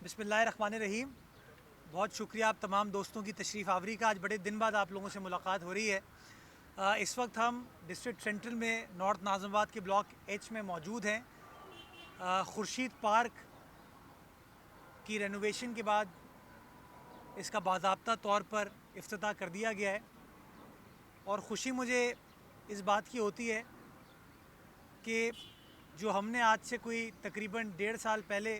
बिस्मिल्लाहिर्रहमानिर्रहीम। बहुत शुक्रिया आप तमाम दोस्तों की तशरीफ़ आवरी का। आज बड़े दिन बाद आप लोगों से मुलाकात हो रही है। इस वक्त हम डिस्ट्रिक्ट सेंट्रल में नॉर्थ नाज़िमाबाद के ब्लॉक एच में मौजूद हैं। खुर्शीद पार्क की रेनोवेशन के बाद इसका बाज़ाब्ता तौर पर इफ्तिताह कर दिया गया है और ख़ुशी मुझे इस बात की होती है कि जो हमने आज से कोई तकरीबन 1.5 साल पहले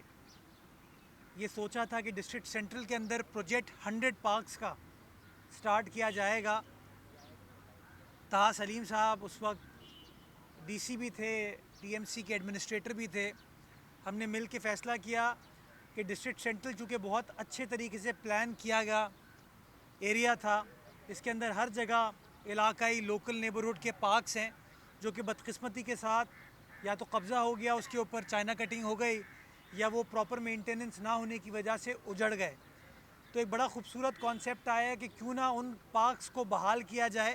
ये सोचा था कि डिस्ट्रिक्ट सेंट्रल के अंदर प्रोजेक्ट 100 पार्क्स का स्टार्ट किया जाएगा। ताहा सलीम साहब उस वक्त डीसी भी थे, टीएमसी के एडमिनिस्ट्रेटर भी थे। हमने मिल के फ़ैसला किया कि डिस्ट्रिक्ट सेंट्रल चूँकि बहुत अच्छे तरीके से प्लान किया गया एरिया था, इसके अंदर हर जगह इलाकाई लोकल नेबरहुड के पार्क्स हैं जो कि बदकिस्मती के साथ या तो कब्ज़ा हो गया, उसके ऊपर चाइना कटिंग हो गई, या वो प्रॉपर मेंटेनेंस ना होने की वजह से उजड़ गए। तो एक बड़ा खूबसूरत कॉन्सेप्ट आया है कि क्यों ना उन पार्क्स को बहाल किया जाए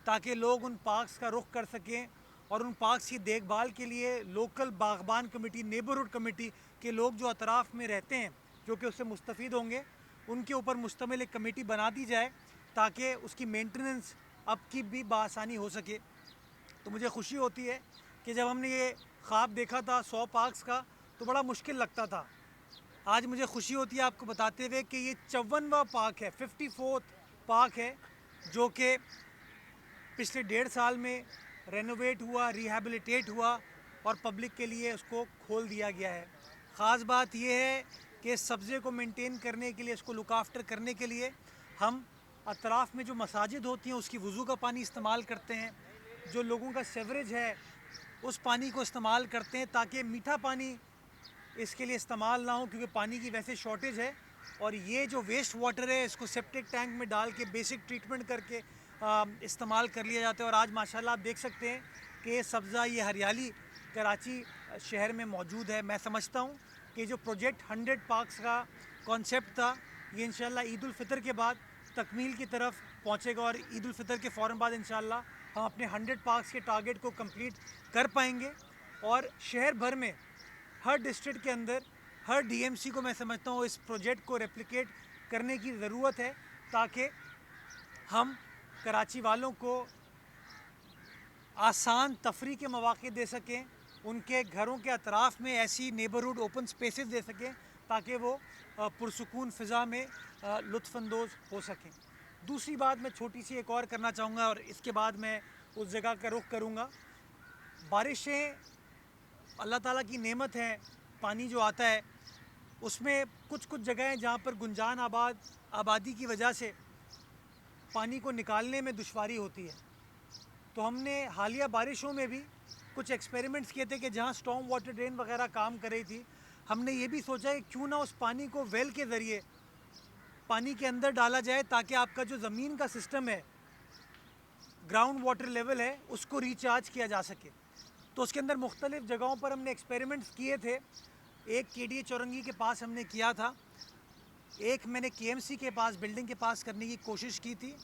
ताकि लोग उन पार्क्स का रुख कर सकें और उन पार्क्स की देखभाल के लिए लोकल बागबान कमेटी, नेबरहुड कमेटी के लोग जो अतराफ़ में रहते हैं जो कि उससे मुस्तफ़ीद होंगे, उनके ऊपर मुश्तमिल एक कमेटी बना दी जाए ताकि उसकी मेंटेनेंस अब की भी बआसानी हो सके। तो मुझे खुशी होती है कि जब हमने ये ख्वाब देखा था 100 पार्क्स का तो बड़ा मुश्किल लगता था। आज मुझे खुशी होती है आपको बताते हुए कि ये 54वां पार्क है, 54th पार्क है जो कि पिछले 1.5 साल में रेनोवेट हुआ, रिहैबिलिटेट हुआ और पब्लिक के लिए उसको खोल दिया गया है। ख़ास बात यह है कि सब्ज़े को मेंटेन करने के लिए, इसको लुक आफ्टर करने के लिए हम अतराफ़ में जो मसाजिद होती हैं उसकी वज़ू का पानी इस्तेमाल करते हैं। जो लोगों का सेवरेज है उस पानी को इस्तेमाल करते हैं ताकि मीठा पानी इसके लिए इस्तेमाल ना हो, क्योंकि पानी की वैसे शॉर्टेज है। और ये जो वेस्ट वाटर है इसको सेप्टिक टैंक में डाल के बेसिक ट्रीटमेंट करके इस्तेमाल कर लिया जाता है। और आज माशाल्लाह आप देख सकते हैं कि ये सब्ज़ा, ये हरियाली कराची शहर में मौजूद है। मैं समझता हूँ कि जो प्रोजेक्ट 100 पार्क्स का कॉन्सेप्ट था ये इंशाल्लाह ईद उल फ़ितर के बाद तकमील की तरफ पहुँचेगा और ईद उल फ़ितर के फ़ौरन बाद इंशाल्लाह हम अपने 100 पार्क्स के टारगेट को कंप्लीट कर पाएंगे। और शहर भर में हर डिस्ट्रिक्ट के अंदर हर डीएमसी को मैं समझता हूँ इस प्रोजेक्ट को रेप्लिकेट करने की ज़रूरत है ताकि हम कराची वालों को आसान तफरी के मौक़े दे सकें, उनके घरों के अतराफ़ में ऐसी नेबरहुड ओपन स्पेसेस दे सकें ताकि वो पुरसुकून फ़िज़ा में लुत्फ़अंदोज़ हो सकें। दूसरी बात मैं छोटी सी एक और करना चाहूँगा और इसके बाद मैं उस जगह का रुख करूँगा। बारिशें अल्लाह ताला की नेमत है, पानी जो आता है उसमें कुछ कुछ जगह हैं जहाँ पर गुंजान आबादी की वजह से पानी को निकालने में दुश्वारी होती है। तो हमने हालिया बारिशों में भी कुछ एक्सपेरिमेंट्स किए थे कि जहाँ स्टॉर्म वाटर ड्रेन वगैरह काम कर रही थी, हमने ये भी सोचा है क्यों ना उस पानी को वेल के ज़रिए पानी के अंदर डाला जाए ताकि आपका जो ज़मीन का सिस्टम है, ग्राउंड वाटर लेवल है, उसको रिचार्ज किया जा सके। तो उसके अंदर मुख्तलिफ़ जगहों पर हमने एक्सपेरिमेंट्स किए थे। एक केडीए चौरंगी के पास हमने किया था, एक मैंने केएमसी के पास बिल्डिंग के पास करने की कोशिश की थी।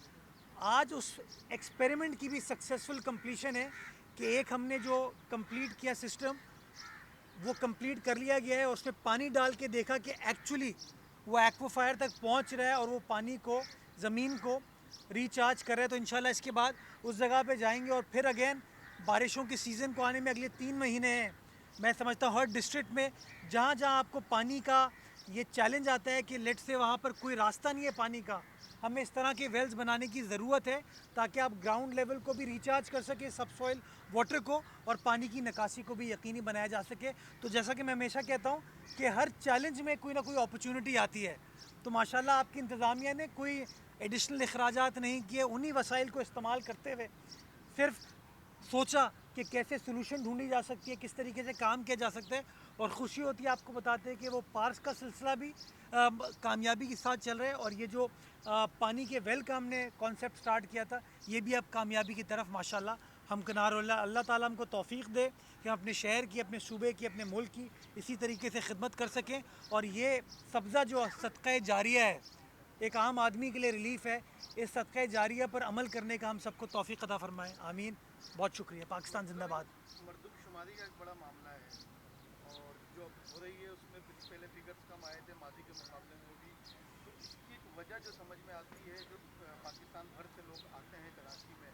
आज उस एक्सपेरिमेंट की भी सक्सेसफुल कंप्लीशन है कि एक हमने जो कंप्लीट किया सिस्टम वो कंप्लीट कर लिया गया है। उसमें पानी डाल के देखा कि एक्चुअली वो एक्वाफायर तक पहुंच रहा है और वो पानी को, ज़मीन को रिचार्ज कर रहा है। तो इंशाल्लाह इसके बाद उस जगह पे जाएंगे और फिर अगेन बारिशों के सीज़न को आने में अगले 3 महीने हैं। मैं समझता हूँ हर डिस्ट्रिक्ट में जहाँ जहाँ आपको पानी का ये चैलेंज आता है कि लेट से वहाँ पर कोई रास्ता नहीं है पानी का, हमें इस तरह के वेल्स बनाने की ज़रूरत है ताकि आप ग्राउंड लेवल को भी रिचार्ज कर सकें, सब सॉइल वाटर को, और पानी की निकासी को भी यकीनी बनाया जा सके। तो जैसा कि मैं हमेशा कहता हूँ कि हर चैलेंज में कोई ना कोई अपॉर्चुनिटी आती है। तो माशाल्लाह आपकी इंतज़ामिया ने कोई एडिशनल अखराजात नहीं किए, उन्हीं वसाइल को इस्तेमाल करते हुए सिर्फ सोचा कि कैसे सोल्यूशन ढूंढी जा सकती है, किस तरीके से काम किया जा सकता है। और ख़ुशी होती है आपको बताते हैं कि वो पार्क्स का सिलसिला भी कामयाबी के साथ चल रहा है और ये जो पानी के वेल का हमने कॉन्सेप्ट स्टार्ट किया था ये भी अब कामयाबी की तरफ माशाल्लाह हमकनार हो रहा है। अल्लाह ताला हमको तौफ़ीक़ दे कि हम अपने शहर की, अपने सूबे की, अपने मुल्क की इसी तरीके से खिदमत कर सकें। और ये सब्ज़ा जो सदक़ा जारिया है, एक आम आदमी के लिए रिलीफ़ है, इस सदक़ा जारिया पर अमल करने का हम सबको तौफ़ीक़ अता फ़रमाएँ। आमीन। बहुत शुक्रिया। पाकिस्तान जिंदाबाद। मरदमशुमारी का एक बड़ा मामला है और जो हो रही है उसमें पहले फिगर्स कम आए थे माजी के मुकाबले में भी, तो इसकी वजह जो समझ में आती है, जो पाकिस्तान भर से लोग आते हैं कराची में,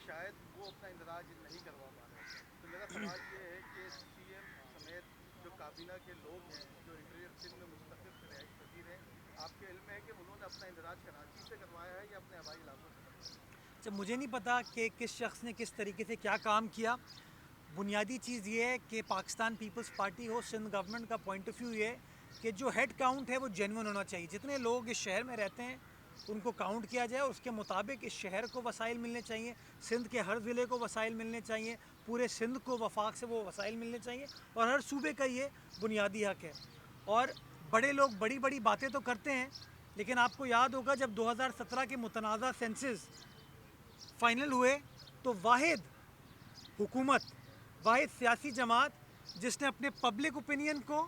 शायद वो अपना इंदराज नहीं करवा पा रहे हैं। तो मेरा सवाल ये है कि सीएम समेत जो काबीना के लोग हैं जो इंटीरियर सिंध में मुस्तकिल रिहाइश पजीर हैं, आपके इल्म है कि उन्होंने अपना इंदराज कराची से करवाया है या अपने हवाई इलाकों से करवाया है? जब मुझे नहीं पता कि किस शख्स ने किस तरीके से क्या काम किया। बुनियादी चीज़ ये है कि पाकिस्तान पीपल्स पार्टी हो, सिंध गवर्नमेंट का पॉइंट ऑफ व्यू ये है कि जो हेड काउंट है वो जेन्युइन होना चाहिए। जितने लोग इस शहर में रहते हैं उनको काउंट किया जाए, उसके मुताबिक इस शहर को वसाइल मिलने चाहिए, सिंध के हर ज़िले को वसाइल मिलने चाहिए, पूरे सिंध को वफाक से वो वसाइल मिलने चाहिए, और हर सूबे का ये बुनियादी हक है। और बड़े लोग बड़ी बड़ी बातें तो करते हैं, लेकिन आपको याद होगा जब 2017 के मुतनाज़ा सेंसस फाइनल हुए तो वाहिद हुकूमत, वाहिद सियासी जमात जिसने अपने पब्लिक ओपिनियन को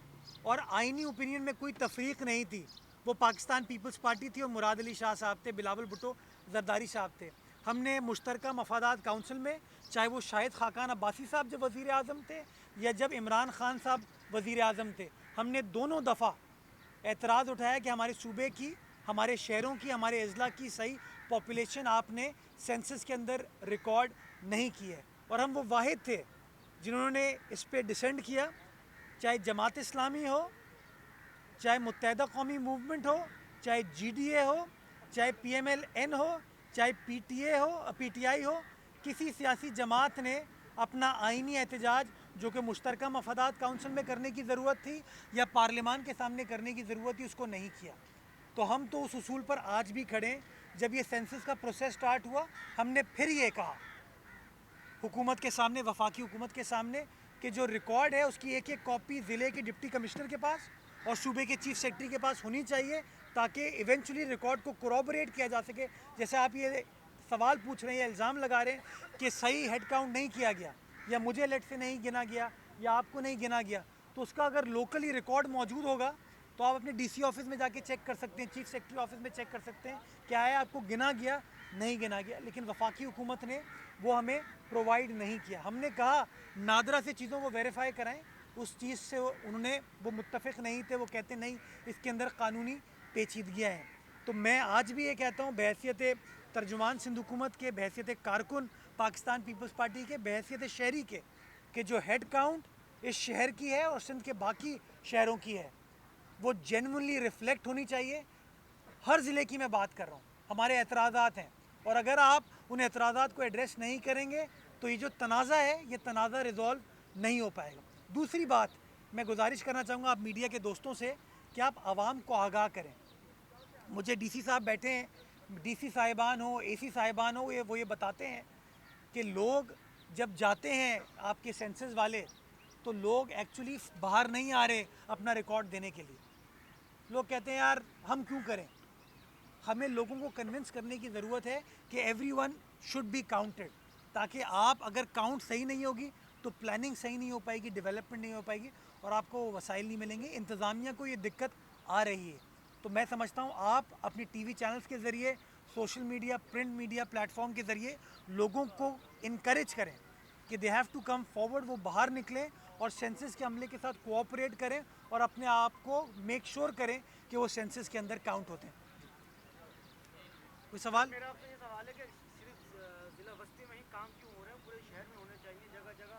और आइनी ओपिनियन में कोई तफरीक नहीं थी, वो पाकिस्तान पीपल्स पार्टी थी, और मुराद अली शाह साहब थे, बिलावल भुट्टो जरदारी साहब थे। हमने मुश्तरका मफादात काउंसिल में, चाहे वो शाहिद खाकान अब्बासी साहब जब वज़ीर आज़म थे या जब इमरान खान साहब वज़ीर आज़म थे, हमने दोनों दफ़ा एतराज़ उठाया कि हमारे सूबे की, हमारे शहरों की, हमारे अजला की सही पॉपुलेशन आपने सेंसस के अंदर रिकॉर्ड नहीं की है। और हम वो वाहिद थे जिन्होंने इस पर डिसेंड किया, चाहे जमात इस्लामी हो, चाहे मुत्तहदा कौमी मूवमेंट हो, चाहे GDA हो, चाहे PMLN हो, चाहे PTA हो, PTI हो, किसी सियासी जमात ने अपना आइनी एहतजाज जो कि मुश्तरका मफादात काउंसिल में करने की ज़रूरत थी या पार्लियामान के सामने करने की ज़रूरत थी, उसको नहीं किया। तो हम तो उस उसूल पर आज भी खड़े हैं। जब ये सेंसस का प्रोसेस स्टार्ट हुआ, हमने फिर ये कहा हुकूमत के सामने, वफाकी हुकूमत के सामने, कि जो रिकॉर्ड है उसकी एक एक कॉपी ज़िले के डिप्टी कमिश्नर के पास और सूबे के चीफ सेक्रेटरी के पास होनी चाहिए, ताकि इवेंचुअली रिकॉर्ड को कोरोबोरेट किया जा सके। जैसे आप ये सवाल पूछ रहे हैं या इल्ज़ाम लगा रहे हैं कि सही हेड काउंट नहीं किया गया, या मुझे लेट से नहीं गिना गया, या आपको नहीं गिना गया, तो उसका अगर लोकली रिकॉर्ड मौजूद होगा तो आप अपने DC ऑफिस में जाके चेक कर सकते हैं, चीफ सेक्रेटरी ऑफिस में चेक कर सकते हैं क्या है, आपको गिना गया, नहीं गिना गया। लेकिन वफाकी हुकूमत ने वो हमें प्रोवाइड नहीं किया। हमने कहा नादरा से चीज़ों को वेरीफाई कराएं, उस चीज़ से उन्होंने, वो मुत्तफ़िक नहीं थे, वो कहते नहीं इसके अंदर कानूनी पेचीदगियाँ हैं। तो मैं आज भी ये कहता हूँ बहैसियत तर्जुमान सिंध हुकूमत के, बहैसियत कारकुन पाकिस्तान पीपल्स पार्टी के, बहैसियत शहरी के, कि जो हेड काउंट इस शहर की है और सिंध के बाकी शहरों की है वो जेन्युइनली रिफ्लेक्ट होनी चाहिए। हर ज़िले की मैं बात कर रहा हूँ, हमारे एतराज़ात हैं, और अगर आप उन एतराज़ात को एड्रेस नहीं करेंगे तो ये जो तनाज़ा है ये तनाज़ा रिजॉल्व नहीं हो पाएगा। दूसरी बात मैं गुजारिश करना चाहूँगा आप मीडिया के दोस्तों से कि आप आवाम को आगाह करें। मुझे DC साहब बैठे हैं, DC साहिबान हो, AC साहिबान हो, वो ये बताते हैं कि लोग जब जाते हैं आपके सेंसस वाले, तो लोग एक्चुअली बाहर नहीं आ रहे अपना रिकॉर्ड देने के लिए। लोग कहते हैं यार हम क्यों करें। हमें लोगों को कन्विंस करने की ज़रूरत है कि एवरीवन शुड बी काउंटेड, ताकि आप अगर काउंट सही नहीं होगी तो प्लानिंग सही नहीं हो पाएगी, डेवलपमेंट नहीं हो पाएगी, और आपको वसाइल नहीं मिलेंगे। इंतज़ामिया को ये दिक्कत आ रही है। तो मैं समझता हूँ आप अपनी TV चैनल्स के ज़रिए, social media, print media platform के ज़रिए लोगों को इनकरेज करें कि they have to come forward, वो बाहर निकलें और सेंसस के अमले के साथ कोऑपरेट करें और अपने आप को मेक श्योर करें कि वो सेंसस के अंदर काउंट होते हैं। कोई सवाल? मेरा आपसे ये सवाल है कि सिर्फ ज़िला बस्ती में ही काम क्यों हो रहे हैं, पूरे शहर में होने चाहिए। जगह जगह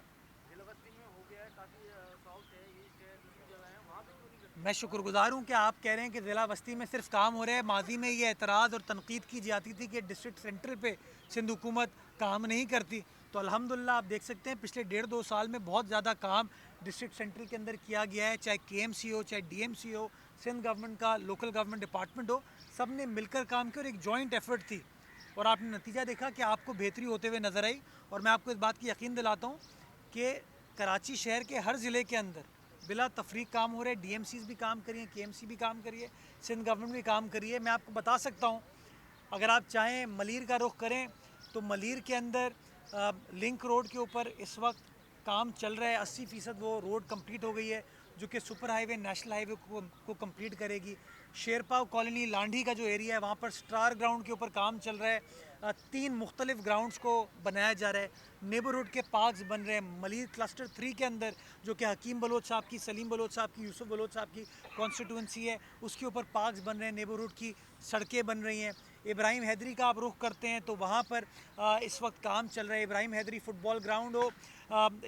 ज़िला बस्ती में हो गया है, काफ़ी साउथ है, ईस्ट है, दूसरी जगह है, वहाँ पे क्यों नहीं करते? मैं शुक्रगुजार हूँ कि आप कह रहे हैं कि ज़िला बस्ती में सिर्फ काम हो रहे हैं। माजी में ये एतराज़ और तनकीद की जाती थी कि डिस्ट्रिक्ट सेंटर पे सिंध हुकूमत काम नहीं करती, तो अल्हम्दुलिल्लाह आप देख सकते हैं पिछले 1.5-2 साल में बहुत ज़्यादा काम डिस्ट्रिक्ट सेंट्रल के अंदर किया गया है। चाहे KMC हो, चाहे DMC हो, सिंध गवर्नमेंट का लोकल गवर्नमेंट डिपार्टमेंट हो, सब ने मिलकर काम किया और एक जॉइंट एफर्ट थी, और आपने नतीजा देखा कि आपको बेहतरी होते हुए नज़र आई। और मैं आपको इस बात की यकीन दिलाता हूँ कि कराची शहर के हर ज़िले के अंदर बिला तफरीक काम हो रहे हैं। DMCs भी काम करिए, KMC भी काम करिए, सिंध गवर्नमेंट भी काम करिए। मैं आपको बता सकता हूँ, अगर आप चाहें मलीर का रुख करें तो मलीर के अंदर लिंक रोड के ऊपर इस वक्त काम चल रहा है। 80% वो रोड कंप्लीट हो गई है, जो कि सुपर हाईवे, नेशनल हाईवे को कंप्लीट करेगी। शेरपाव कॉलोनी लांढी का जो एरिया है वहाँ पर स्टार ग्राउंड के ऊपर काम चल रहा है। 3 मुख्तलिफ ग्राउंड्स को बनाया जा रहा है। नेबरहुड के पार्क्स बन रहे हैं। मलिर क्लस्टर 3 के अंदर जो कि हकीम बलोच साहब की, सलीम बलोच साहब की, यूसुफ बलोच साहब की कॉन्स्टिट्यूंसी है, उसके ऊपर पार्क्स बन रहे हैं। नेबरहुड की सड़कें बन रही हैं। इब्राहिम हैदरी का आप रुख करते हैं तो वहाँ पर इस वक्त काम चल रहा है। इब्राहिम हैदरी फुटबॉल ग्राउंड हो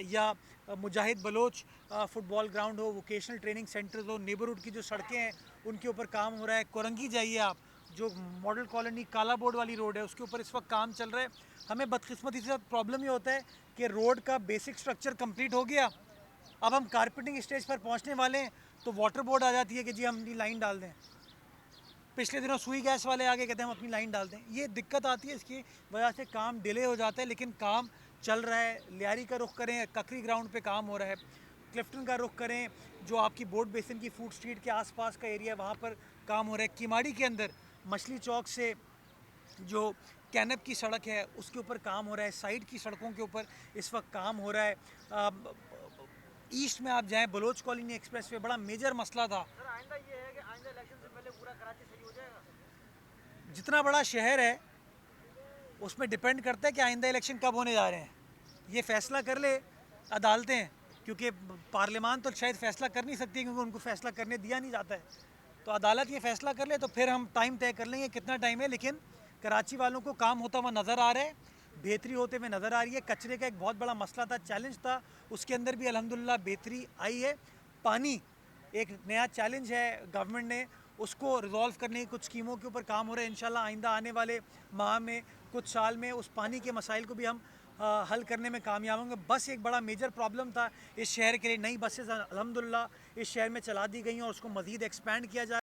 या मुजाहिद बलोच फुटबॉल ग्राउंड हो, वोकेशनल ट्रेनिंग सेंटर हो, नेबरहुड की जो सड़कें हैं उनके ऊपर काम हो रहा है। कोरंगी जाइए आप, जो मॉडल कॉलोनी काला बोर्ड वाली रोड है उसके ऊपर इस वक्त काम चल रहा है। हमें बदकिस्मती से प्रॉब्लम ये होता है कि रोड का बेसिक स्ट्रक्चर कंप्लीट हो गया, अब हम कारपेटिंग स्टेज पर पहुंचने वाले हैं तो वाटर बोर्ड आ जाती है कि जी हम अपनी लाइन डाल दें। पिछले दिनों सुई गैस वाले आगे कहते हैं हम अपनी लाइन डाल दें। ये दिक्कत आती है, इसकी वजह से काम डिले हो जाता है, लेकिन काम चल रहा है। लियारी का रुख करें, ककरी ग्राउंड पे काम हो रहा है। क्लिफ्टन का रुख करें, जो आपकी बोट बेसिन की फूड स्ट्रीट के आसपास का एरिया है वहाँ पर काम हो रहा है। किमाड़ी के अंदर मछली चौक से जो कैनप की सड़क है उसके ऊपर काम हो रहा है। साइड की सड़कों के ऊपर इस वक्त काम हो रहा है। ईस्ट में आप जाएँ, बलोच कॉलोनी एक्सप्रेस वे बड़ा मेजर मसला था। सर आइंदा ये है कि आइंदा इलेक्शन से पहले पूरा कराची सही हो जाएगा? जितना बड़ा शहर है उसमें डिपेंड करता है कि आइंदा इलेक्शन कब होने जा रहे हैं। ये फैसला कर ले अदालतें, क्योंकि पार्लियामान तो शायद फैसला कर नहीं सकती क्योंकि उनको फैसला करने दिया नहीं जाता है। तो अदालत ये फैसला कर ले तो फिर हम टाइम तय कर लेंगे कितना टाइम है। लेकिन कराची वालों को काम होता हुआ नज़र आ रहा है, बेहतरी होते हुए नज़र आ रही है। कचरे का एक बहुत बड़ा मसला था, चैलेंज था, उसके अंदर भी अल्हम्दुलिल्लाह बेहतरी आई है। पानी एक नया चैलेंज है, गवर्नमेंट ने उसको रिजॉल्व करने की कुछ स्कीमों के ऊपर काम हो रहा है। इंशाल्लाह आइंदा आने वाले माह में, कुछ साल में उस पानी के मसाइल को भी हम हल करने में कामयाब होंगे। बस एक बड़ा मेजर प्रॉब्लम था इस शहर के लिए। नई बसेस अल्हम्दुलिल्लाह इस शहर में चला दी गई हैं और उसको मज़ीद एक्सपेंड किया जा